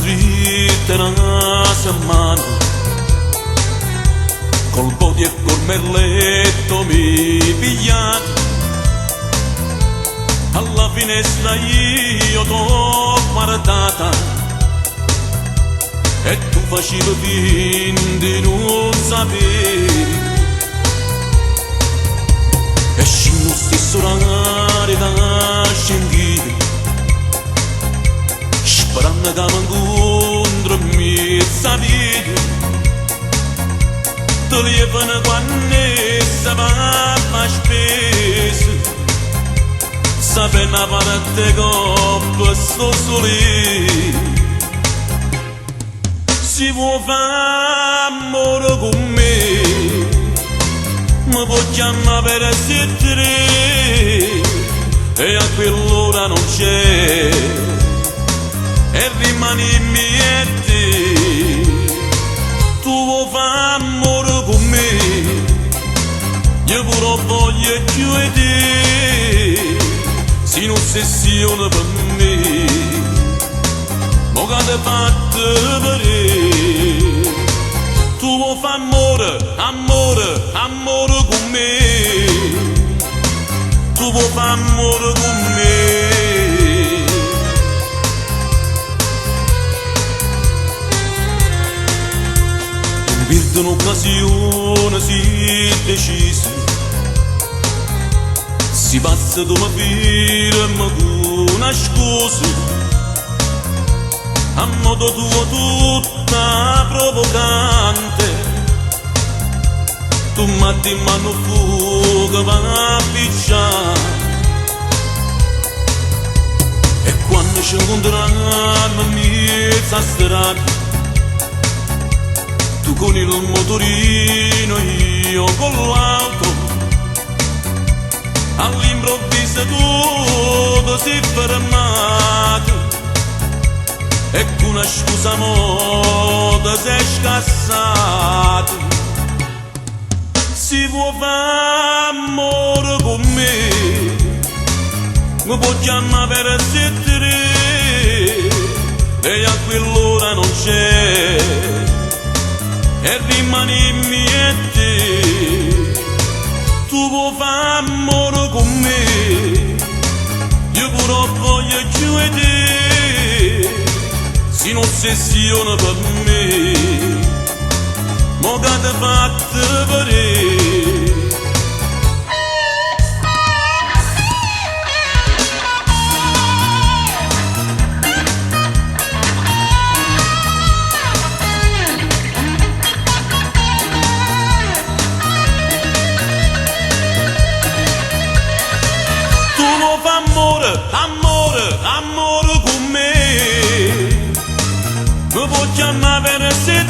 dritta una settimana, col body e col merletto mi pigliato. Alla finestra io t'ho guardata e tu facevi finta di non sapere. E scendo stesso orario da scendere, sperando che mi incontro mi sapere. Ti levano quando si va a spesa, sapendo a parte che sto solo. Si vuoi fare amore con me, mi puoi chiamare per essere, e a quell'ora non c'è, e rimani miete. Tu vuoi fare amore con me, io pure voglio chiudere, se non sessione per me. Mo che te fatte vedere, tu vuoi fare amore, amore, amore con me, tu vuoi fare amore con me. Non perdo un'occasione, si decise, si passa da una firma con una scusa. A modo tuo tutta provocante, tu matti in mano fuga va a picciare. E quando ci incontriamo in mezza strada, tu con il motorino io con l'auto, all'improvviso tutto si è fermato. E con una scusa moda sei scassato. Si vuoi fare amore con me, mi puoi chiamare per essere, e a quell'ora non c'è, e rimani miete. Tu vuoi fare amore con me, io pure voglio chiudere, si non sessione per me. Mo che te fatte vedere, tu vuoi fare amore, amore, amore con me, mi puoi chiamare per essere,